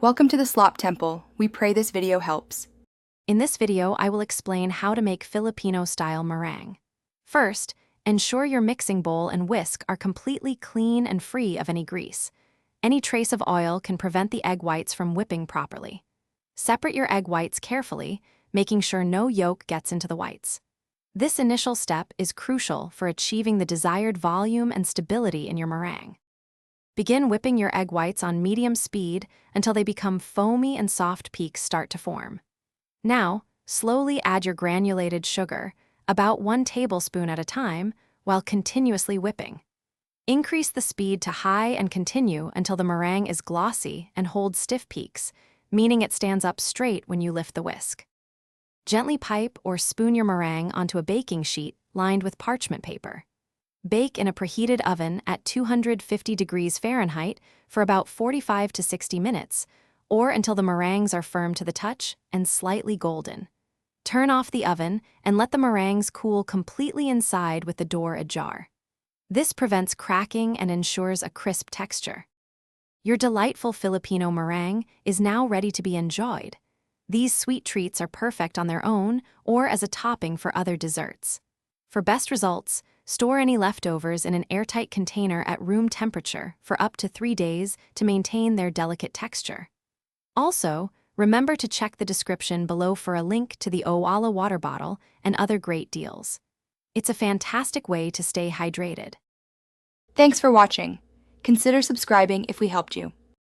Welcome to the Slop Temple. We pray this video helps. In this video, I will explain how to make Filipino-style meringue. First, ensure your mixing bowl and whisk are completely clean and free of any grease. Any trace of oil can prevent the egg whites from whipping properly. Separate your egg whites carefully, making sure no yolk gets into the whites. This initial step is crucial for achieving the desired volume and stability in your meringue. Begin whipping your egg whites on medium speed until they become foamy and soft peaks start to form. Now, slowly add your granulated sugar, about 1 tablespoon at a time, while continuously whipping. Increase the speed to high and continue until the meringue is glossy and holds stiff peaks, meaning it stands up straight when you lift the whisk. Gently pipe or spoon your meringue onto a baking sheet lined with parchment paper. Bake in a preheated oven at 250 degrees Fahrenheit for about 45 to 60 minutes, or until the meringues are firm to the touch and slightly golden. Turn off the oven and let the meringues cool completely inside with the door ajar. This prevents cracking and ensures a crisp texture. Your delightful Filipino meringue is now ready to be enjoyed. These sweet treats are perfect on their own or as a topping for other desserts. For best results, store any leftovers in an airtight container at room temperature for up to 3 days to maintain their delicate texture. Also, remember to check the description below for a link to the Owala water bottle and other great deals. It's a fantastic way to stay hydrated. Thanks for watching. Consider subscribing if we helped you.